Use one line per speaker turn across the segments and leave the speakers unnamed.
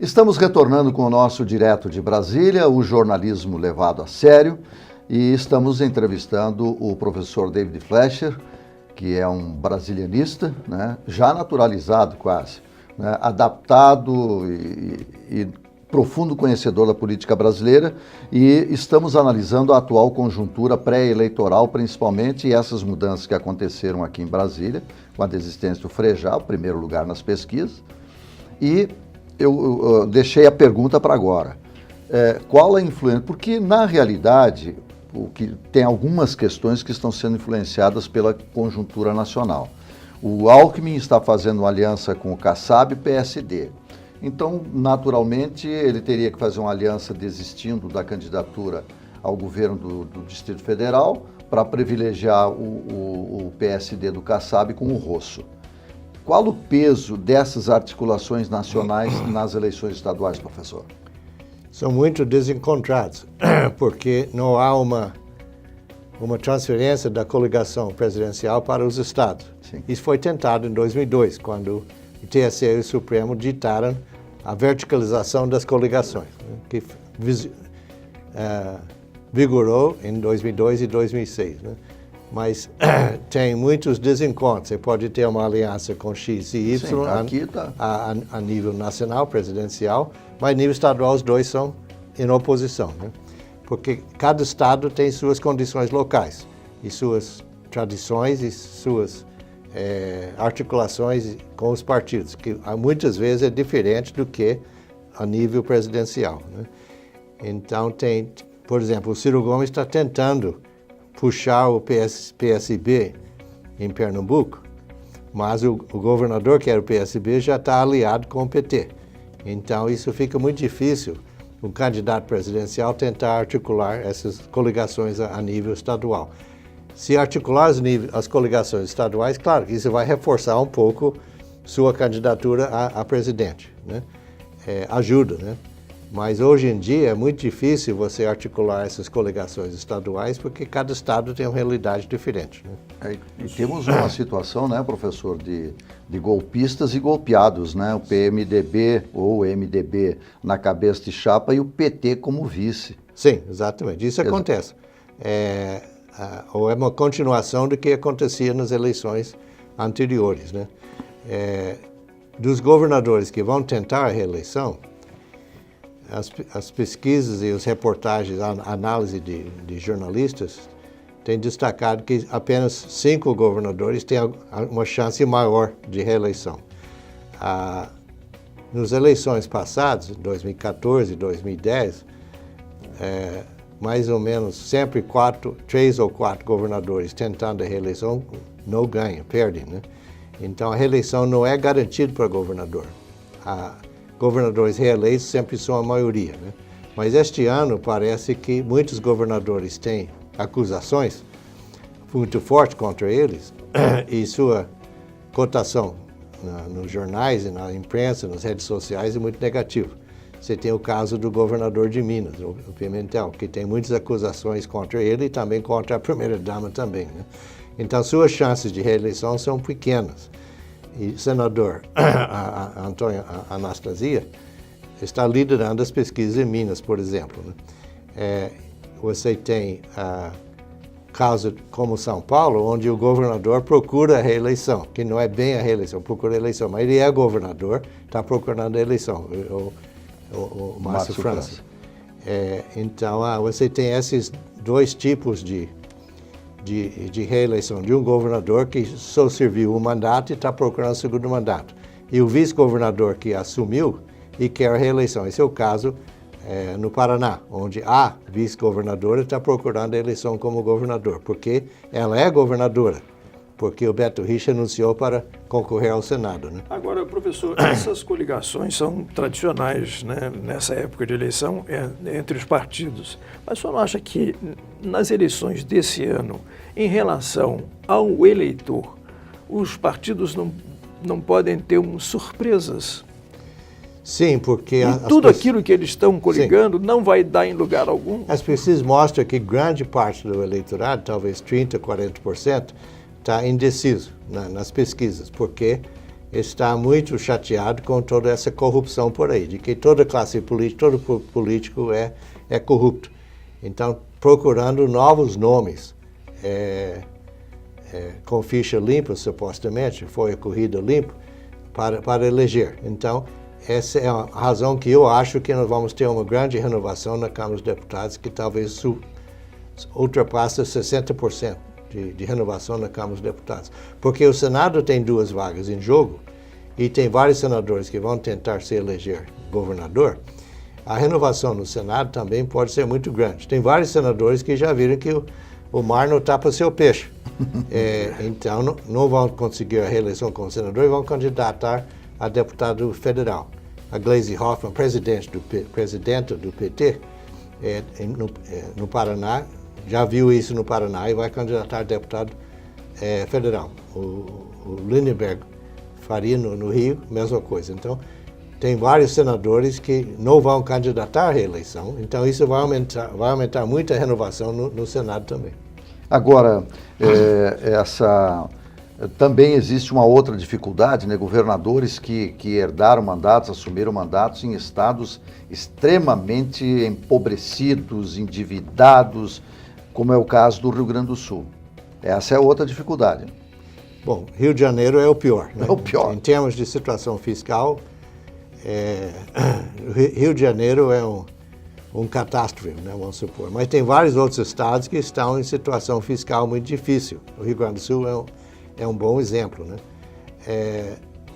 Estamos retornando com o nosso Direto de Brasília, o jornalismo levado a sério, e estamos entrevistando o professor David Fleischer, que é um brasilianista, né, já naturalizado quase, né, adaptado e profundo conhecedor da política brasileira, e estamos analisando a atual conjuntura pré-eleitoral, principalmente, e essas mudanças que aconteceram aqui em Brasília, com a desistência do Frejá, o primeiro lugar nas pesquisas, e eu deixei a pergunta para agora. Qual a influência? Porque, na realidade, tem algumas questões que estão sendo influenciadas pela conjuntura nacional. O Alckmin está fazendo uma aliança com o Kassab e PSD. Então, naturalmente, ele teria que fazer uma aliança desistindo da candidatura ao governo do Distrito Federal para privilegiar o PSD do Kassab com o Rosso. Qual o peso dessas articulações nacionais nas eleições estaduais, professor?
São muito desencontrados, porque não há uma transferência da coligação presidencial para os estados.
Sim. Isso
foi tentado em 2002, quando o TSE e o Supremo ditaram a verticalização das coligações, que vigorou em 2002 e 2006. Né? Mas tem muitos desencontros. Você pode ter uma aliança com X e Y.
Sim, aqui tá.
a nível nacional, presidencial, mas a nível estadual os dois são em oposição. Né? Porque cada estado tem suas condições locais e suas tradições e suas articulações com os partidos, que muitas vezes é diferente do que a nível presidencial. Né? Então por exemplo, o Ciro Gomes está tentando puxar o PSB em Pernambuco, mas o governador, que era o PSB, já está aliado com o PT. Então, isso fica muito difícil, o candidato presidencial tentar articular essas coligações a nível estadual. Se articular as coligações estaduais, claro que isso vai reforçar um pouco sua candidatura a presidente, né? Ajuda, né? Mas hoje em dia é muito difícil você articular essas coligações estaduais porque cada estado tem uma realidade diferente. Né?
E temos uma situação, né, professor, de golpistas e golpeados, né? O PMDB ou MDB na cabeça de chapa e o PT como vice.
Sim, exatamente. Isso acontece. Ou é uma continuação do que acontecia nas eleições anteriores. Né? Dos governadores que vão tentar a reeleição, as pesquisas e as reportagens, a análise de jornalistas têm destacado que apenas 5 governadores têm uma chance maior de reeleição. Nas eleições passadas, 2014 e 2010, mais ou menos sempre 3 ou 4 governadores tentando a reeleição não ganham, perdem. Né? Então a reeleição não é garantida para governador. Governadores reeleitos sempre são a maioria, né? Mas este ano parece que muitos governadores têm acusações muito fortes contra eles e sua cotação nos jornais e na imprensa, nas redes sociais é muito negativa. Você tem o caso do governador de Minas, o Pimentel, que tem muitas acusações contra ele e também contra a primeira-dama também, né? Então suas chances de reeleição são pequenas. E o senador Antônio Anastasia está liderando as pesquisas em Minas, por exemplo. Né? Você tem casos como São Paulo, onde o governador procura a reeleição, que não é bem a reeleição, procura a eleição, mas ele é governador, está procurando a eleição, o Márcio França. Então, você tem esses dois tipos de reeleição de um governador que só serviu um mandato e está procurando o segundo mandato. E o vice-governador que assumiu e quer a reeleição. Esse é o caso no Paraná, onde a vice-governadora está procurando a eleição como governador, porque ela é governadora, porque o Beto Richa anunciou para concorrer ao Senado. Né?
Agora, professor, essas coligações são tradicionais, né, nessa época de eleição entre os partidos. Mas o senhor não acha que nas eleições desse ano, em relação ao eleitor, os partidos não podem ter surpresas?
Sim, porque...
tudo aquilo que eles estão coligando não vai dar em lugar algum?
As pesquisas mostram que grande parte do eleitorado, talvez 30%, 40%, está indeciso nas pesquisas, porque está muito chateado com toda essa corrupção por aí, de que toda classe política, todo político é corrupto. Então, procurando novos nomes, com ficha limpa, supostamente, foi a corrida limpa, para eleger. Então, essa é a razão que eu acho que nós vamos ter uma grande renovação na Câmara dos Deputados, que talvez ultrapasse 60% de renovação na Câmara dos Deputados. Porque o Senado tem 2 vagas em jogo e tem vários senadores que vão tentar se eleger governador. A renovação no Senado também pode ser muito grande. Tem vários senadores que já viram que o mar não tapa seu peixe. Então, não vão conseguir a reeleição como senador e vão candidatar a deputado federal. A Gleisi Hoffmann, presidenta do PT no Paraná, já viu isso no Paraná e vai candidatar a deputado federal. O Lindenberg faria no Rio, mesma coisa. Então, tem vários senadores que não vão candidatar à reeleição, então isso vai aumentar muito a renovação no Senado também.
Agora, também existe uma outra dificuldade, né? Governadores que herdaram mandatos, assumiram mandatos em estados extremamente empobrecidos, endividados, como é o caso do Rio Grande do Sul. Essa é outra dificuldade.
Bom, Rio de Janeiro é o pior, né?
É o pior.
Em termos de situação fiscal, Rio de Janeiro é um catástrofe, né, vamos supor. Mas tem vários outros estados que estão em situação fiscal muito difícil. O Rio Grande do Sul é um bom exemplo, né?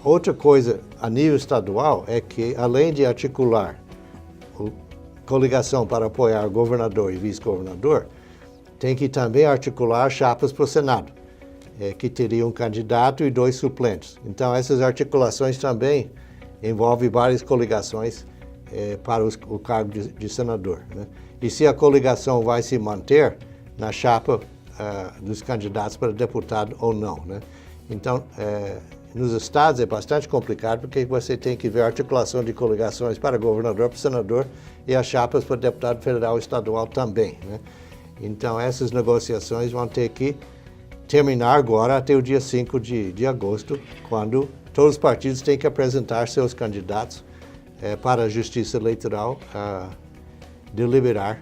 Outra coisa a nível estadual é que, além de articular coligação para apoiar governador e vice-governador, tem que também articular chapas para o Senado, que teria um candidato e 2 suplentes. Então, essas articulações também envolvem várias coligações para o cargo de senador, né? E se a coligação vai se manter na chapa dos candidatos para deputado ou não, né? Então, nos estados é bastante complicado, porque você tem que ver a articulação de coligações para governador, para senador e as chapas para deputado federal e estadual também, né? Então, essas negociações vão ter que terminar agora até o dia 5 de agosto, quando todos os partidos têm que apresentar seus candidatos para a Justiça Eleitoral deliberar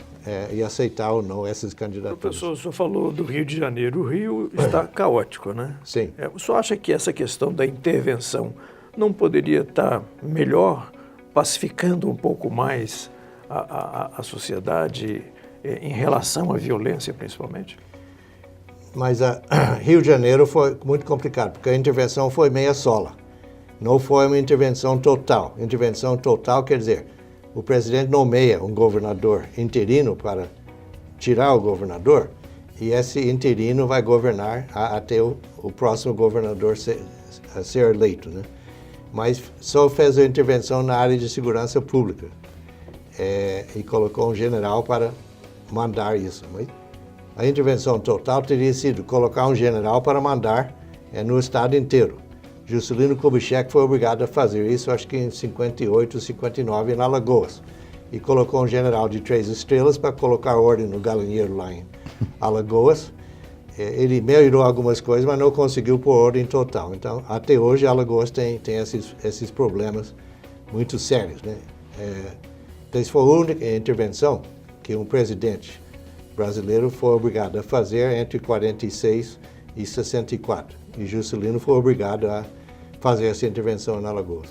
e aceitar ou não essas candidaturas.
Professor, o senhor falou do Rio de Janeiro. O Rio está caótico, né?
Sim.
O senhor acha que essa questão da intervenção não poderia estar melhor, pacificando um pouco mais a sociedade em relação à violência, principalmente?
Mas Rio de Janeiro foi muito complicado, porque a intervenção foi meia sola. Não foi uma intervenção total. Intervenção total quer dizer, o presidente nomeia um governador interino para tirar o governador, e esse interino vai governar até o próximo governador ser eleito, né? Mas só fez a intervenção na área de segurança pública e colocou um general para mandar isso. Mas a intervenção total teria sido colocar um general para mandar no estado inteiro. Juscelino Kubitschek foi obrigado a fazer isso, acho que em 58, 59, em Alagoas. E colocou um general de 3 estrelas para colocar ordem no galinheiro lá em Alagoas. Ele melhorou algumas coisas, mas não conseguiu pôr ordem total. Então, até hoje, Alagoas tem esses problemas muito sérios, né? Então, isso foi a única intervenção que um presidente brasileiro foi obrigado a fazer entre 46 e 64. E Juscelino foi obrigado a fazer essa intervenção na Alagoas.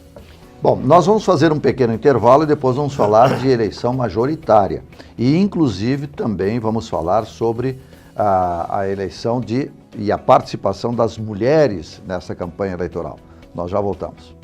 Bom, nós vamos fazer um pequeno intervalo e depois vamos falar de eleição majoritária. E, inclusive, também vamos falar sobre a eleição e a participação das mulheres nessa campanha eleitoral. Nós já voltamos.